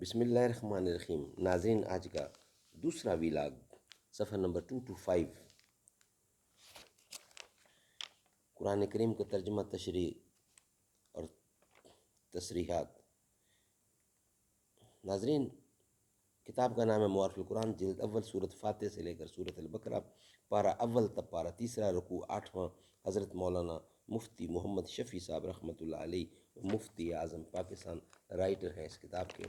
بسم اللہ الرحمن الرحیم۔ ناظرین، آج کا دوسرا ویلاگ صفحہ نمبر 225، قرآن کریم کا ترجمہ، تشریح اور تصریحات۔ ناظرین، کتاب کا نام ہے معارف القرآن، جلد اول، سورۃ فاتح سے لے کر سورۃ البقرہ، پارہ اول تب پارہ تیسرا، رکوع 8واں۔ حضرت مولانا مفتی محمد شفیع صاحب رحمۃ اللہ علیہ، مفتی اعظم پاکستان، رائٹر ہیں اس کتاب کے۔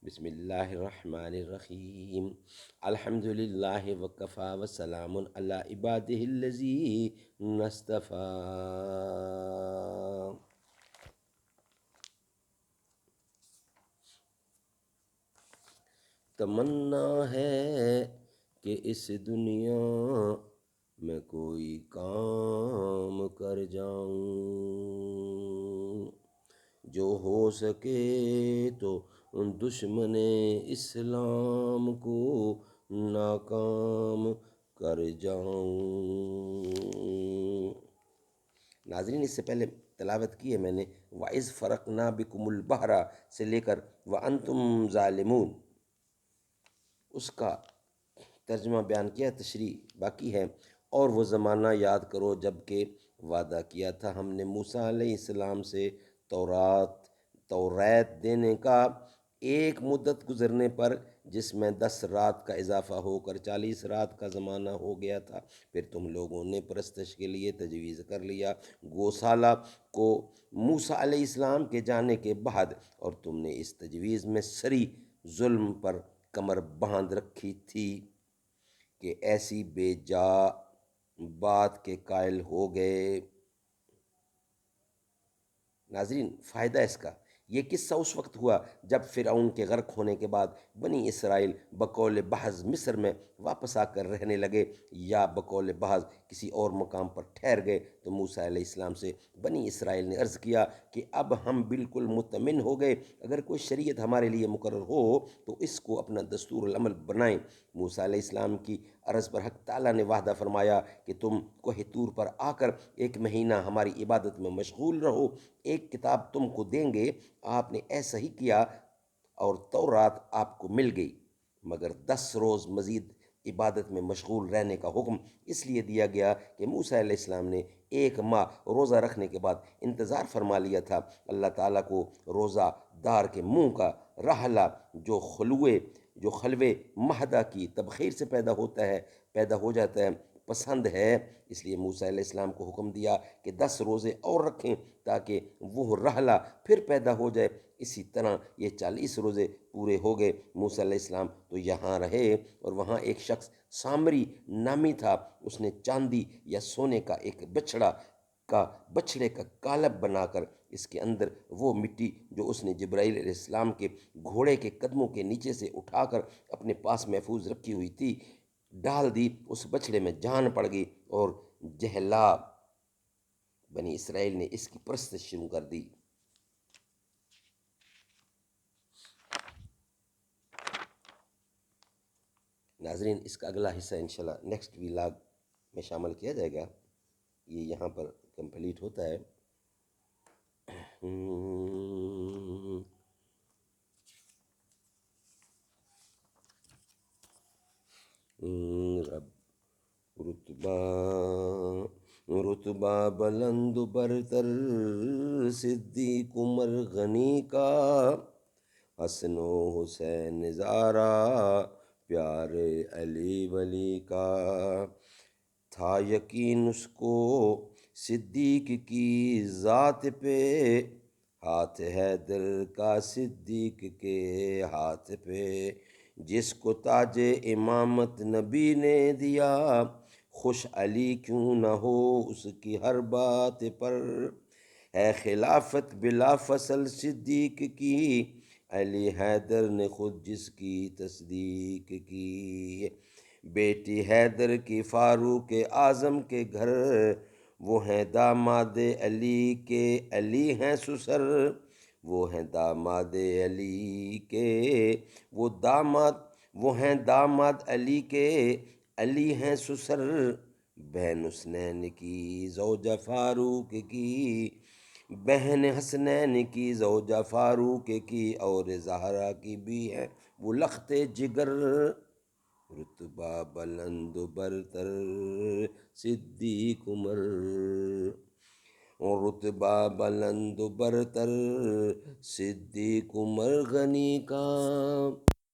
بسم اللہ الرحمن الرحیم۔ الحمد للہ وکفا وسلام علی عبادہ الذین اصطفیٰ۔ تمنا ہے کہ اس دنیا میں کوئی کام کر جاؤں، جو ہو سکے تو دشمن اسلام کو ناکام کر جاؤں۔ ناظرین، اس سے پہلے تلاوت کی ہے میں نے وَإِذْ فَرَقْنَا بِكُمُ الْبَحْرَ سے لے کر وَأَنْتُمْ ظَالِمُونَ، اس کا ترجمہ بیان کیا، تشریح باقی ہے۔ اور وہ زمانہ یاد کرو جب کہ وعدہ کیا تھا ہم نے موسیٰ علیہ السلام سے توریت دینے کا، ایک مدت گزرنے پر جس میں 10 رات کا اضافہ ہو کر 40 رات کا زمانہ ہو گیا تھا۔ پھر تم لوگوں نے پرستش کے لیے تجویز کر لیا گوسالہ کو موسیٰ علیہ السلام کے جانے کے بعد، اور تم نے اس تجویز میں سری ظلم پر کمر باندھ رکھی تھی کہ ایسی بے جا بات کے قائل ہو گئے۔ ناظرین، فائدہ اس کا، یہ قصہ اس وقت ہوا جب فرعون کے غرق ہونے کے بعد بنی اسرائیل بقول بعض مصر میں واپس آ کر رہنے لگے، یا بقول بعض کسی اور مقام پر ٹھہر گئے، تو موسیٰ علیہ السلام سے بنی اسرائیل نے عرض کیا کہ اب ہم بالکل مطمئن ہو گئے، اگر کوئی شریعت ہمارے لیے مقرر ہو تو اس کو اپنا دستور العمل بنائیں۔ موسیٰ علیہ السلام کی عرض پر حق تعالیٰ نے وعدہ فرمایا کہ تم کوہ طور پر آ کر 1 مہینہ ہماری عبادت میں مشغول رہو، ایک کتاب تم کو دیں گے۔ آپ نے ایسا ہی کیا اور تورات آپ کو مل گئی، مگر 10 روز مزید عبادت میں مشغول رہنے کا حکم اس لیے دیا گیا کہ موسیٰ علیہ السلام نے 1 ماہ روزہ رکھنے کے بعد انتظار فرما لیا تھا۔ اللہ تعالیٰ کو روزہ دار کے منہ کا رحلہ جو خلوے مہدہ کی تبخیر سے پیدا ہو جاتا ہے پسند ہے، اس لیے موسیٰ علیہ السلام کو حکم دیا کہ 10 روزے اور رکھیں تاکہ وہ رحلہ پھر پیدا ہو جائے۔ اسی طرح یہ 40 روزے پورے ہو گئے۔ موسیٰ علیہ السلام تو یہاں رہے، اور وہاں ایک شخص سامری نامی تھا، اس نے چاندی یا سونے کا ایک بچھڑے کا قالب بنا کر اس کے اندر وہ مٹی جو اس نے جبرائیل علیہ السلام کے گھوڑے کے قدموں کے نیچے سے اٹھا کر اپنے پاس محفوظ رکھی ہوئی تھی ڈال دی۔ اس بچھڑے میں جان پڑ گئی اور جہلا بنی اسرائیل نے اس کی پرستش شروع کر دی۔ ناظرین، اس کا اگلا حصہ انشاءاللہ نیکسٹ ویلاگ میں شامل کیا جائے گا، یہ یہاں پر کمپلیٹ ہوتا ہے۔ رتبہ بلند برتر صدیق عمر غنی کا، حسن و حسین زارا پیارے علی ولی کا، تھا یقین اس کو صدیق کی ذات پہ، ہاتھ حیدر کا صدیق کے ہاتھ پہ، جس کو تاج امامت نبی نے دیا، خوش علی کیوں نہ ہو اس کی ہر بات پر، ہے خلافت بلا فصل صدیق کی، علی حیدر نے خود جس کی تصدیق کی، بیٹی حیدر کی فاروق اعظم کے گھر، وہ ہیں داماد علی کے، علی ہیں سسر، وہ ہیں داماد علی کے، وہ ہیں داماد علی کے، علی ہیں سسر، بہن حسنین کی زوجہ فاروق کی، بہن حسنین کی زوجہ فاروق کی اور زہرا کی بھی ہے وہ لخت جگر، رتبہ بلند و برتر صدیق عمر، رتبہ بلند و برتر صدیق عمر غنی کا